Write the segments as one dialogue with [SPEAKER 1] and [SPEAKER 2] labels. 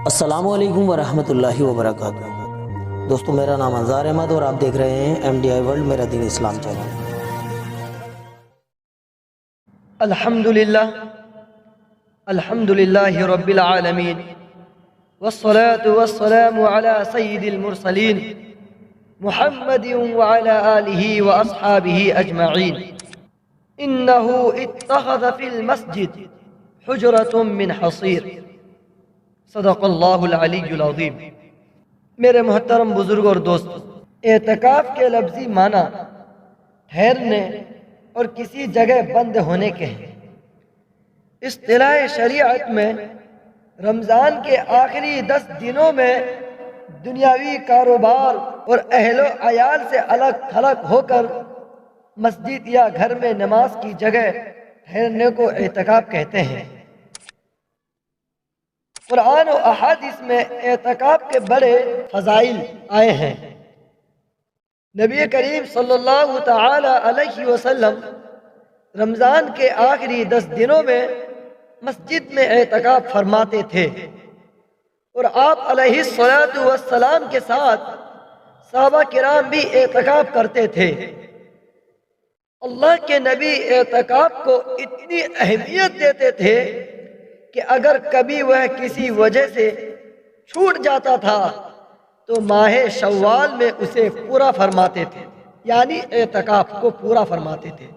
[SPEAKER 1] السلام علیکم ورحمۃ اللہ وبرکاتہ۔ دوستو، میرا نام انظار احمد اور آپ دیکھ رہے ہیں MDI ورلڈ میرا دین اسلام چینل۔
[SPEAKER 2] الحمدللہ رب العالمین والصلاة والسلام على سید المرسلین محمد وعلى آلہ واصحابہ اجمعین۔ انہ اتخذ فی المسجد حجرۃ من حصیر، صدق اللہ العلی العظیم۔ میرے محترم بزرگ اور دوست، اعتکاف کے لفظی معنی ٹھہرنے اور کسی جگہ بند ہونے کے ہیں۔ اصطلاح شریعت میں رمضان کے آخری 10 دنوں میں دنیاوی کاروبار اور اہل و عیال سے الگ تھلگ ہو کر مسجد یا گھر میں نماز کی جگہ ٹھہرنے کو اعتکاف کہتے ہیں۔ قرآن و احادیث میں اعتکاف کے بڑے فضائل آئے ہیں۔ نبی کریم صلی اللہ تعالی علیہ وسلم رمضان کے آخری 10 دنوں میں مسجد میں اعتکاف فرماتے تھے، اور آپ علیہ الصلاۃ والسلام کے ساتھ صحابہ کرام بھی اعتکاف کرتے تھے۔ اللہ کے نبی اعتکاف کو اتنی اہمیت دیتے تھے کہ اگر کبھی وہ کسی وجہ سے چھوٹ جاتا تھا تو ماہ شوال میں اسے پورا فرماتے تھے، یعنی اعتکاف کو پورا فرماتے تھے۔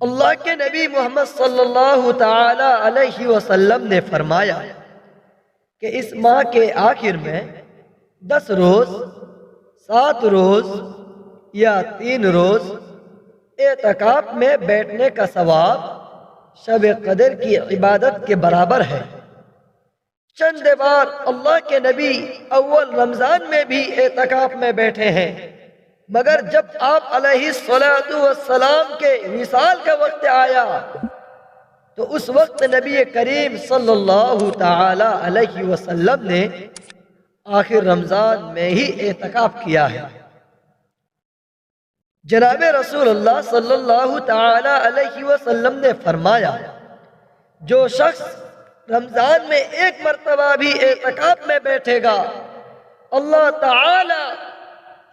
[SPEAKER 2] اللہ کے نبی محمد صلی اللہ تعالی علیہ وسلم نے فرمایا کہ اس ماہ کے آخر میں 10 روز، 7 روز یا 3 روز اعتکاف میں بیٹھنے کا ثواب شب قدر کی عبادت کے برابر ہے۔ چند بار اللہ کے نبی اول رمضان میں بھی اعتکاف میں بیٹھے ہیں، مگر جب آپ علیہ الصلاۃ والسلام کے وصال کا وقت آیا تو اس وقت نبی کریم صلی اللہ تعالی علیہ وسلم نے آخر رمضان میں ہی اعتکاف کیا ہے۔ جناب رسول اللہ صلی اللہ تعالی علیہ وسلم نے فرمایا، جو شخص رمضان میں ایک مرتبہ بھی اعتکاف میں بیٹھے گا، اللہ تعالی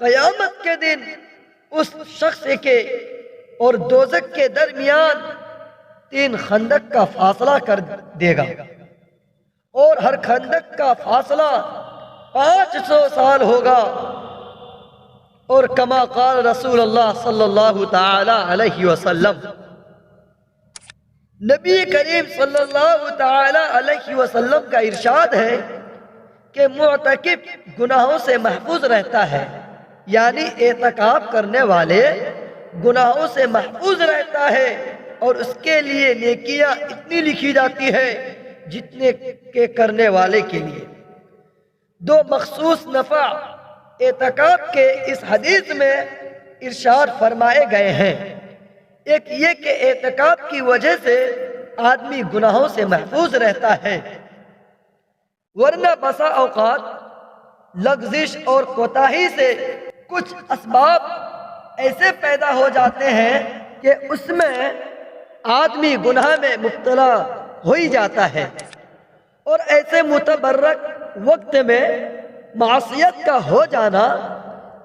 [SPEAKER 2] قیامت کے دن اس شخص کے اور دوزخ کے درمیان 3 خندق کا فاصلہ کر دے گا، اور ہر خندق کا فاصلہ 500 سال ہوگا، اور کما قال رسول اللہ صلی اللہ تعالی علیہ وسلم، نبی کریم صلی اللہ تعالی علیہ وسلم کا ارشاد ہے کہ معتکف گناہوں سے محفوظ رہتا ہے، یعنی اعتکاف کرنے والے گناہوں سے محفوظ رہتا ہے، اور اس کے لیے نیکیاں اتنی لکھی جاتی ہے جتنے کے کرنے والے کے لیے۔ 2 مخصوص نفع اعتکاف کے اس حدیث میں ارشاد فرمائے گئے ہیں۔ ایک یہ کہ اعتکاف کی وجہ سے آدمی گناہوں سے محفوظ رہتا ہے، ورنہ بسا اوقات لغزش اور کوتاہی سے کچھ اسباب ایسے پیدا ہو جاتے ہیں کہ اس میں آدمی گناہ میں مبتلا ہو ہی جاتا ہے، اور ایسے متبرک وقت میں معصیت کا ہو جانا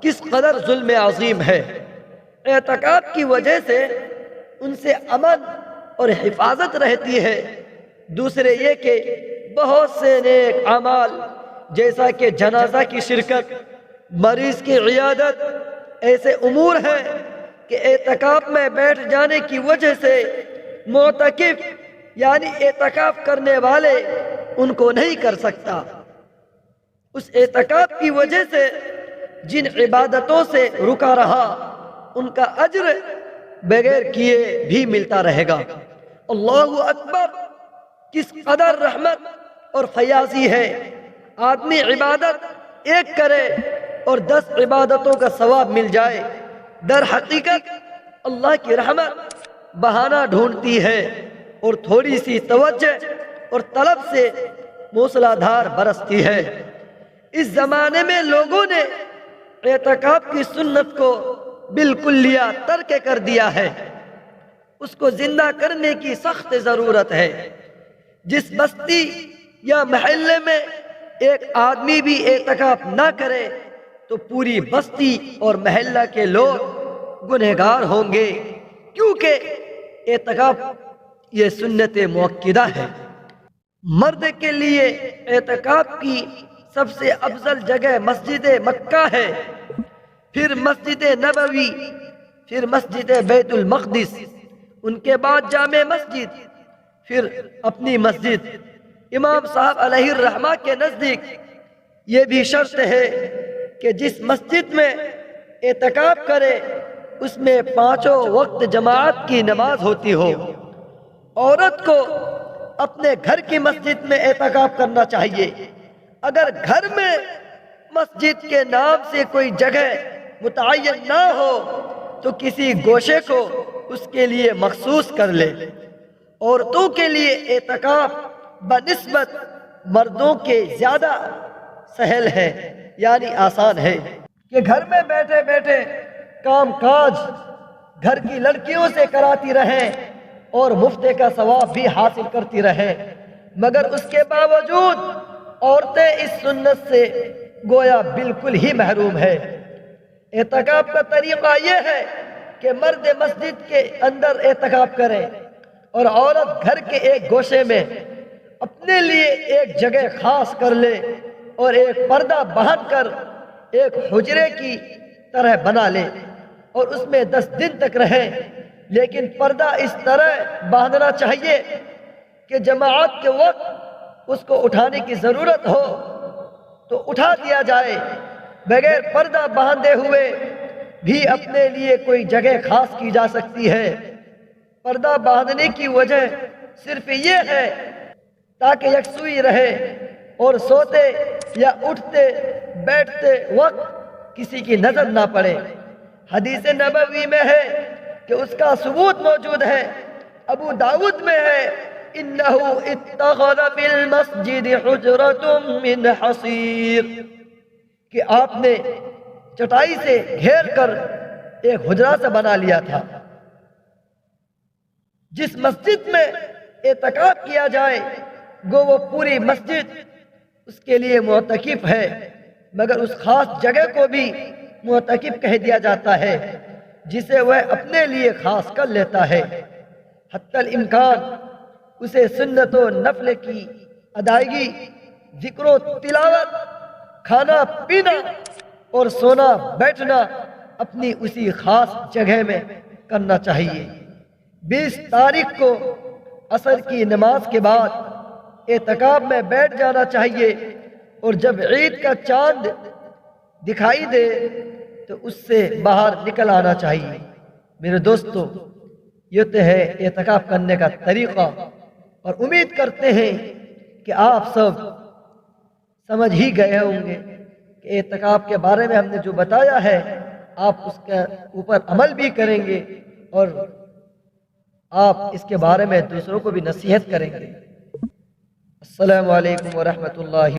[SPEAKER 2] کس قدر ظلم عظیم ہے۔ اعتکاف کی وجہ سے ان سے امن اور حفاظت رہتی ہے۔ دوسرے یہ کہ بہت سے نیک اعمال جیسا کہ جنازہ کی شرکت، مریض کی عیادت، ایسے امور ہیں کہ اعتکاف میں بیٹھ جانے کی وجہ سے معتکف یعنی اعتکاف کرنے والے ان کو نہیں کر سکتا۔ اس اعتکاف کی وجہ سے جن عبادتوں سے رکا رہا ان کا اجر بغیر کیے بھی ملتا رہے گا۔ اللہ اکبر! کس قدر رحمت اور فیاضی ہے، آدمی عبادت ایک کرے اور 10 عبادتوں کا ثواب مل جائے۔ در حقیقت اللہ کی رحمت بہانہ ڈھونڈتی ہے، اور تھوڑی سی توجہ اور طلب سے موسلا دھار برستی ہے۔ اس زمانے میں لوگوں نے اعتکاف کی سنت کو بالکلیہ ترک کر دیا ہے، اس کو زندہ کرنے کی سخت ضرورت ہے۔ جس بستی یا محلے میں ایک آدمی بھی اعتکاف نہ کرے تو پوری بستی اور محلہ کے لوگ گنہگار ہوں گے، کیونکہ اعتکاف یہ سنت مؤکدہ ہے۔ مرد کے لیے اعتکاف کی سب سے افضل جگہ مسجد مکہ ہے، پھر مسجد نبوی، پھر مسجد بیت المقدس، ان کے بعد جامع مسجد، پھر اپنی مسجد۔ امام صاحب علیہ الرحمہ کے نزدیک یہ بھی شرط ہے کہ جس مسجد میں اعتکاف کرے اس میں 5 وقت جماعت کی نماز ہوتی ہو۔ عورت کو اپنے گھر کی مسجد میں اعتکاف کرنا چاہیے۔ اگر گھر میں مسجد کے نام سے کوئی جگہ متعین نہ ہو تو کسی گوشے کو اس کے لیے مخصوص کر لے۔ عورتوں کے لیے اعتکاف بنسبت مردوں کے زیادہ سہل ہے، یعنی آسان ہے، کہ گھر میں بیٹھے بیٹھے کام کاج گھر کی لڑکیوں سے کراتی رہیں اور مفت کا ثواب بھی حاصل کرتی رہیں، مگر اس کے باوجود عورتیں اس سنت سے گویا بالکل ہی محروم ہے۔ اعتکاف کا طریقہ یہ ہے کہ مرد مسجد کے اندر اعتکاف کرے اور عورت گھر کے ایک گوشے میں اپنے لیے ایک جگہ خاص کر لے اور ایک پردہ باندھ کر ایک حجرے کی طرح بنا لے اور اس میں 10 دن تک رہے، لیکن پردہ اس طرح باندھنا چاہیے کہ جماعت کے وقت اس کو اٹھانے کی ضرورت ہو تو اٹھا دیا جائے۔ بغیر پردہ باندھے ہوئے بھی اپنے لیے کوئی جگہ خاص کی جا سکتی ہے۔ پردہ باندھنے کی وجہ صرف یہ ہے تاکہ یکسوئی رہے اور سوتے یا اٹھتے بیٹھتے وقت کسی کی نظر نہ پڑے۔ حدیث نبوی میں ہے کہ اس کا ثبوت موجود ہے، ابو داؤد میں ہے، انہو اتخذ فی المسجد حجرۃ من حصیر، کہ آپ نے چٹائی سے گھیر کر ایک حجرہ سے بنا لیا تھا۔ جس مسجد میں اعتکاف کیا جائے گو وہ پوری مسجد اس کے لیے معتکف ہے، مگر اس خاص جگہ کو بھی معتکف کہہ دیا جاتا ہے جسے وہ اپنے لیے خاص کر لیتا ہے۔ حتی الامکان اسے سنت و نفل کی ادائیگی، ذکر و تلاوت، کھانا پینا اور سونا بیٹھنا اپنی اسی خاص جگہ میں کرنا چاہیے۔ 20 تاریخ کو عصر کی نماز کے بعد اعتکاف میں بیٹھ جانا چاہیے اور جب عید کا چاند دکھائی دے تو اس سے باہر نکل آنا چاہیے۔ میرے دوستو، یہ تو ہے اعتکاف کرنے کا طریقہ، اور امید کرتے ہیں کہ آپ سب سمجھ ہی گئے ہوں گے کہ اعتکاف کے بارے میں ہم نے جو بتایا ہے آپ اس کے اوپر عمل بھی کریں گے اور آپ اس کے بارے میں دوسروں کو بھی نصیحت کریں گے۔ السلام علیکم ورحمۃ اللہ